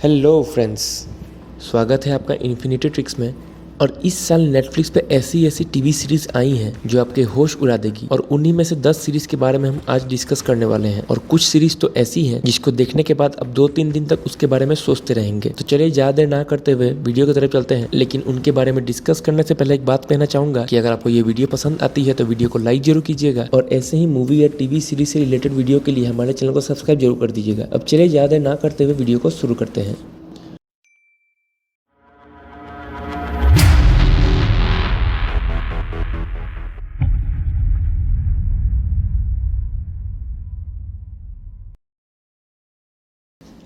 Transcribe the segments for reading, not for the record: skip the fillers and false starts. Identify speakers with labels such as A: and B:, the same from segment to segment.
A: Hello friends, स्वागत है आपका इन्फिनिटी ट्रिक्स में। और इस साल नेटफ्लिक्स पे ऐसी ऐसी टीवी सीरीज आई हैं जो आपके होश उड़ा देगी। और उन्हीं में से 10 सीरीज के बारे में हम आज डिस्कस करने वाले हैं। और कुछ सीरीज तो ऐसी हैं जिसको देखने के बाद अब 2-3 दिन तक उसके बारे में सोचते रहेंगे। तो चलिए ज़्यादा देर ना करते हुए वीडियो की तरफ चलते हैं। लेकिन उनके बारे में डिस्कस करने से पहले एक बात कहना चाहूंगा कि अगर आपको ये वीडियो पसंद आती है तो वीडियो को लाइक जरूर कीजिएगा। और ऐसे ही मूवी या टीवी सीरीज से रिलेटेड वीडियो के लिए हमारे चैनल को सब्सक्राइब जरूर कर दीजिएगा। अब चलिए ज़्यादा देर ना करते हुए वीडियो को शुरू करते हैं।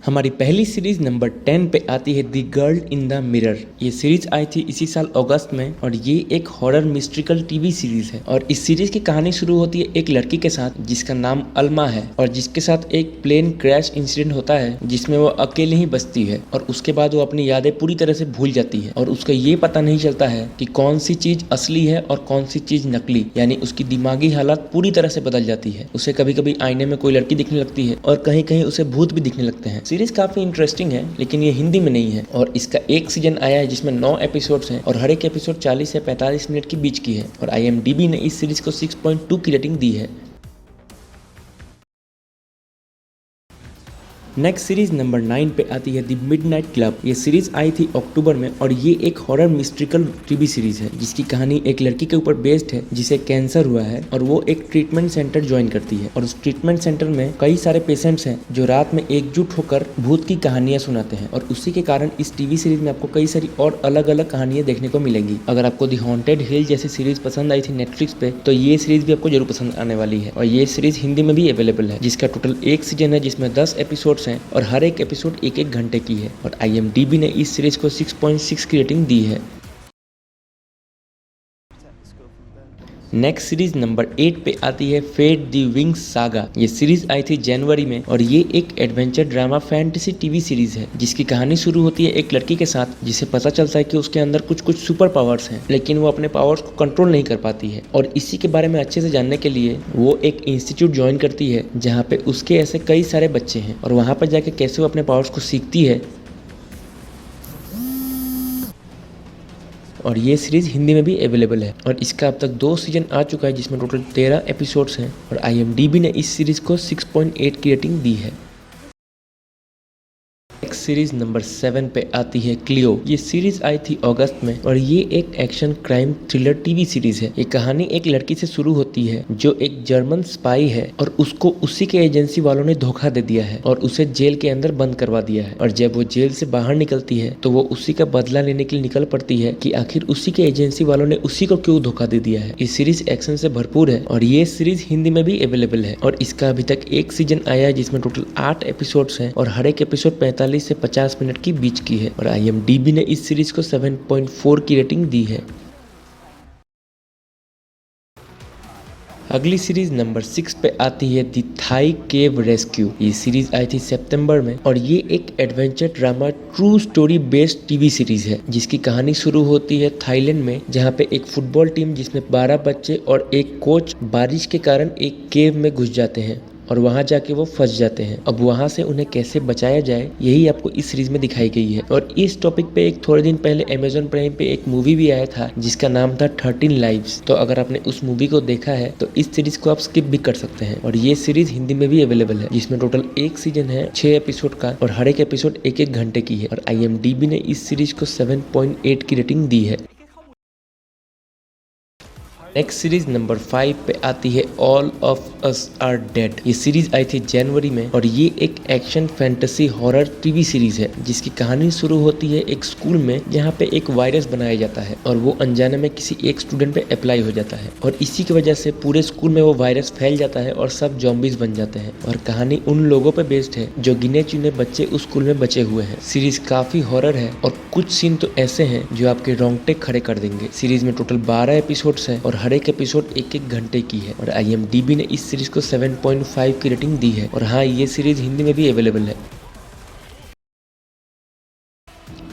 A: हमारी पहली सीरीज नंबर 10 पे आती है the girl in the mirror. ये सीरीज आई थी इसी साल अगस्त में और ये एक हॉरर मिस्ट्रिकल टीवी सीरीज है। और इस सीरीज की कहानी शुरू होती है एक लड़की के साथ जिसका नाम अल्मा है और जिसके साथ एक प्लेन क्रैश इंसिडेंट होता है जिसमें वो अकेले ही बचती है। और उसके बाद वो अपनी यादें पूरी तरह से भूल जाती है और उसका ये पता नहीं चलता है कि कौन सी चीज असली है और कौन सी चीज नकली, यानी उसकी दिमागी हालत पूरी तरह से बदल जाती है। उसे कभी कभी आईने में कोई लड़की दिखने लगती है और कहीं कहीं उसे भूत भी दिखने लगते हैं। सीरीज काफी इंटरेस्टिंग है लेकिन ये हिंदी में नहीं है। और इसका एक सीजन आया है जिसमें 9 एपिसोड्स हैं और हर एक एपिसोड 40 से 45 मिनट के बीच की है। और IMDb ने इस सीरीज को 6.2 की रेटिंग दी है। नेक्स्ट सीरीज नंबर 9 पे आती है द मिडनाइट क्लब। ये सीरीज आई थी अक्टूबर में और ये एक हॉरर मिस्ट्रिकल टीवी सीरीज है जिसकी कहानी एक लड़की के ऊपर बेस्ड है जिसे कैंसर हुआ है और वो एक ट्रीटमेंट सेंटर ज्वाइन करती है। और उस ट्रीटमेंट सेंटर में कई सारे पेशेंट्स हैं जो रात में एकजुट होकर भूत की कहानियां सुनाते हैं। और उसी के कारण इस टीवी सीरीज में आपको कई सारी और अलग अलग कहानियां देखने को मिलेंगी। अगर आपको द हॉन्टेड हिल जैसी सीरीज पसंद आई थी नेटफ्लिक्स पे तो ये सीरीज भी आपको जरूर पसंद आने वाली है। और ये सीरीज हिंदी में भी अवेलेबल है जिसका टोटल एक सीजन है जिसमें 10 एपिसोड्स हैं और हर एक एपिसोड 1-1 घंटे की है। और IMDb ने इस सीरीज को 6.6 की रेटिंग दी है। नेक्स्ट सीरीज नंबर 8 पे आती है फेट द विंग्स सागा। ये सीरीज आई थी जनवरी में और ये एक adventure drama fantasy TV series है जिसकी कहानी शुरू होती है एक लड़की के साथ जिसे पता चलता है कि उसके अंदर कुछ सुपर पावर्स हैं लेकिन वो अपने पावर्स को कंट्रोल नहीं कर पाती है। और इसी के बारे में अच्छे से जानने के लिए वो एक इंस्टीट्यूट ज्वाइन करती है जहाँ पे उसके ऐसे कई सारे बच्चे हैं और वहाँ पर जाके कैसे वो अपने पावर्स को सीखती है। और ये सीरीज हिंदी में भी अवेलेबल है और इसका अब तक 2 सीजन आ चुका है जिसमें टोटल 13 एपिसोड्स हैं। और IMDb ने इस सीरीज को 6.8 की रेटिंग दी है। नेक्स्ट सीरीज नंबर 7 पे आती है क्लियो। ये सीरीज आई थी अगस्त में और ये एक action crime thriller TV series है। ये कहानी एक लड़की से शुरू होती है जो एक जर्मन स्पाई है और उसको उसी के एजेंसी वालों ने धोखा दे दिया है और उसे जेल के अंदर बंद करवा दिया है। और जब वो जेल से बाहर निकलती है तो वो उसी का बदला लेने के लिए निकल पड़ती है कि आखिर उसी के एजेंसी वालों ने उसी को क्यों धोखा दे दिया है। ये सीरीज एक्शन से भरपूर है और ये सीरीज हिंदी में भी अवेलेबल है। और इसका अभी तक एक सीजन आया है जिसमें टोटल 8 एपिसोड्स हैं और हर एक एपिसोड 45 से 50 मिनट की बीच की है। और IMDb ने इस सीरीज को 7.4 की रेटिंग दी है। अगली सीरीज नंबर 6 पे आती है द थाई केव रेस्क्यू। ये सीरीज आई थी सितंबर में और ये एक adventure drama true story based TV series है जिसकी कहानी शुरू होती है थाईलैंड में जहाँ पे एक फुटबॉल टीम जिसमें 12 बच्चे और एक कोच बारिश के कारण एक केव में घुस जाते हैं और वहां जाके वो फंस जाते हैं। अब वहां से उन्हें कैसे बचाया जाए यही आपको इस सीरीज में दिखाई गई है। और इस टॉपिक पे एक थोड़े दिन पहले Amazon प्राइम पे एक मूवी भी आया था जिसका नाम था 13 लाइव्स। तो अगर आपने उस मूवी को देखा है तो इस सीरीज को आप स्किप भी कर सकते हैं। और ये सीरीज हिंदी में भी अवेलेबल है जिसमें टोटल एक सीजन है 6 एपिसोड का और हर एक एपिसोड 1-1 घंटे की है। और IMDb ने इस सीरीज को 7.8 की रेटिंग दी है। नेक्स्ट सीरीज नंबर 5 पे आती है all of us are dead. ये सीरीज आई थी जनवरी में और ये एक action fantasy horror TV series है जिसकी कहानी शुरू होती है एक स्कूल में जहाँ पे एक वायरस बनाया जाता है और वो अनजाने में किसी एक स्टूडेंट पे अप्लाई हो जाता है और इसी की वजह से पूरे स्कूल में वो वायरस फैल जाता है और सब जॉम्बीज बन जाते हैं। और कहानी उन लोगों पे बेस्ड है जो गिने चुने बच्चे उस स्कूल में बचे हुए हैं। सीरीज काफी हॉरर है और कुछ सीन तो ऐसे हैं जो आपके रोंगटे खड़े कर देंगे। सीरीज में टोटल 12 एपिसोड्स हैं और हर एक एपिसोड 1-1 घंटे की है। और IMDb ने इस सीरीज को 7.5 की रेटिंग दी है। और हाँ, ये सीरीज हिंदी में भी अवेलेबल है।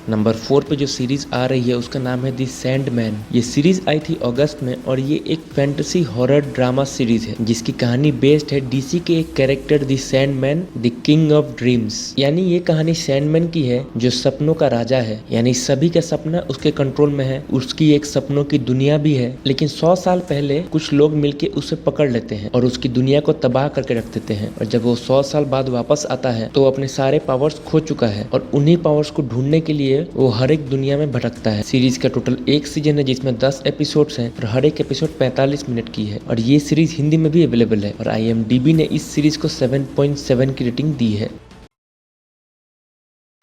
A: नंबर 4 पे जो सीरीज आ रही है उसका नाम है द सैंडमैन। ये सीरीज आई थी अगस्त में और ये एक फैंटेसी हॉरर ड्रामा सीरीज है जिसकी कहानी बेस्ड है डीसी के एक character the Sandman the king of dreams. यानी ये कहानी सैंडमैन की है जो सपनों का राजा है, यानी सभी का सपना उसके कंट्रोल में है, उसकी एक सपनों की दुनिया भी है। लेकिन 100 साल पहले कुछ लोग मिलके उसे पकड़ लेते हैं और उसकी दुनिया को तबाह करके रख देते हैं। और जब वो 100 साल बाद वापस आता है तो अपने सारे पावर्स खो चुका है और उन्हीं पावर्स को ढूंढने के लिए वो हर एक दुनिया में भटकता है। सीरीज का टोटल एक सीजन है जिसमें 10 एपिसोड्स हैं और हर एक एपिसोड 45 मिनट की है और ये सीरीज हिंदी में भी अवेलेबल है और IMDb ने इस सीरीज को 7.7 की रेटिंग दी है।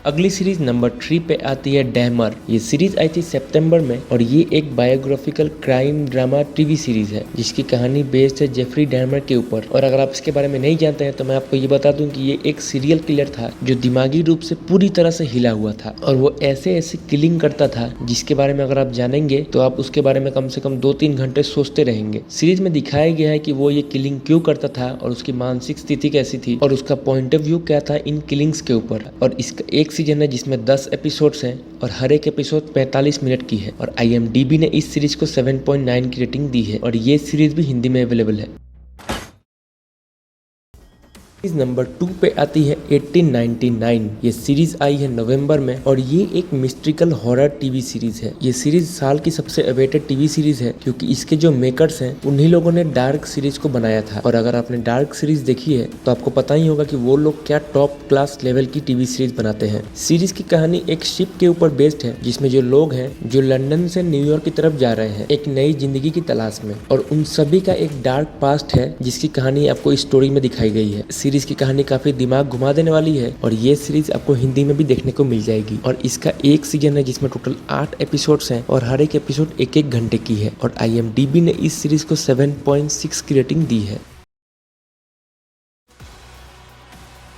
A: अगली सीरीज नंबर 3 पे आती है डैमर। ये सीरीज आई थी सितंबर में और ये एक biographical crime drama TV series है जिसकी कहानी बेस्ड है जेफरी डैमर के ऊपर। और अगर आप इसके बारे में नहीं जानते हैं तो मैं आपको ये बता दूं कि ये एक सीरियल किलर था जो दिमागी रूप से पूरी तरह से हिला हुआ था और वो ऐसे ऐसे किलिंग करता था जिसके बारे में अगर आप जानेंगे तो आप उसके बारे में कम से कम 2-3 घंटे सोचते रहेंगे। सीरीज में दिखाया गया है कि वो ये किलिंग क्यों करता था और उसकी मानसिक स्थिति कैसी थी और उसका पॉइंट ऑफ व्यू क्या था इन किलिंग्स के ऊपर। और इसका एक सीजन है जिसमें 10 एपिसोड्स हैं और हर एक एपिसोड 45 मिनट की है और IMDb ने इस सीरीज को 7.9 की रेटिंग दी है और ये सीरीज भी हिंदी में अवेलेबल है। सीरीज नंबर 2 पे आती है 1899। ये सीरीज आई है नवंबर में और ये एक मिस्ट्रिकल हॉरर टीवी सीरीज है। ये सीरीज साल की सबसे अवेटेड टीवी सीरीज है क्योंकि इसके जो मेकर्स हैं उन्हीं लोगों ने डार्क सीरीज को बनाया था। और अगर आपने डार्क सीरीज देखी है तो आपको पता ही होगा कि वो लोग क्या टॉप क्लास लेवल की टीवी सीरीज बनाते हैं। सीरीज की कहानी एक शिप के ऊपर बेस्ड है जिसमें जो लोग हैं जो लंदन से न्यूयॉर्क की तरफ जा रहे हैं एक नई जिंदगी की तलाश में और उन सभी का एक डार्क पास्ट है जिसकी कहानी आपको इस स्टोरी में दिखाई गई है। सीरीज की कहानी काफी दिमाग घुमा देने वाली है और ये सीरीज आपको हिंदी में भी देखने को मिल जाएगी और इसका एक सीजन है जिसमें टोटल 8 एपिसोड्स हैं और हर एक एपिसोड 1-1 घंटे की है और IMDb ने इस सीरीज को 7.6 की रेटिंग दी है।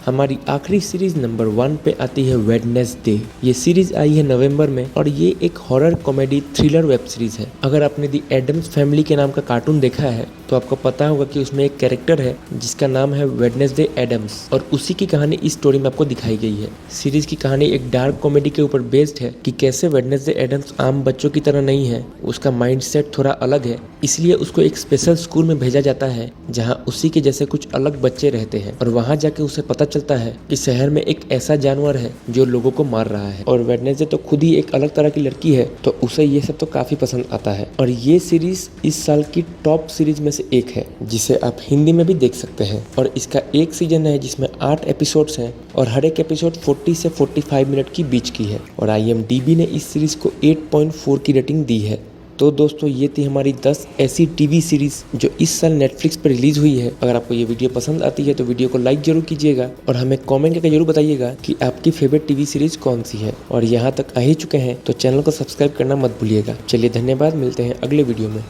A: हमारी आखिरी सीरीज नंबर 1 पे आती है वेडनेसडे। ये सीरीज आई है नवंबर में और ये एक horror comedy thriller web series है। अगर आपने दी एडम्स फैमिली के नाम का कार्टून देखा है तो आपको पता होगा कि उसमें एक कैरेक्टर है जिसका नाम है वेडनेसडे एडम्स और उसी की कहानी इस स्टोरी में आपको दिखाई गई है। सीरीज की कहानी एक डार्क कॉमेडी के ऊपर बेस्ड है कि कैसे वेडनेसडे एडम्स आम बच्चों की तरह नहीं है, उसका माइंडसेट थोड़ा अलग है, इसलिए उसको एक स्पेशल स्कूल में भेजा जाता है जहाँ उसी के जैसे कुछ अलग बच्चे रहते हैं और वहाँ जाके उसे पता चलता है कि शहर में एक ऐसा जानवर है जो लोगों को मार रहा है। और वेडनेसडे तो खुद ही एक अलग तरह की लड़की है तो उसे ये सब तो काफी पसंद आता है और ये सीरीज इस साल की टॉप सीरीज में से एक है जिसे आप हिंदी में भी देख सकते हैं। और इसका एक सीजन है जिसमें 8 एपिसोड्स हैं और हर एक एपिसोड 40 से 45 मिनट की बीच की है और IMDb ने इस सीरीज को 8.4 की रेटिंग दी है। तो दोस्तों ये थी हमारी 10 ऐसी टीवी सीरीज जो इस साल नेटफ्लिक्स पर रिलीज हुई है। अगर आपको ये वीडियो पसंद आती है तो वीडियो को लाइक जरूर कीजिएगा और हमें कमेंट करके जरूर बताइएगा कि आपकी फेवरेट टीवी सीरीज कौन सी है। और यहाँ तक आ ही चुके हैं तो चैनल को सब्सक्राइब करना मत भूलिएगा। चलिए धन्यवाद, मिलते हैं अगले वीडियो में।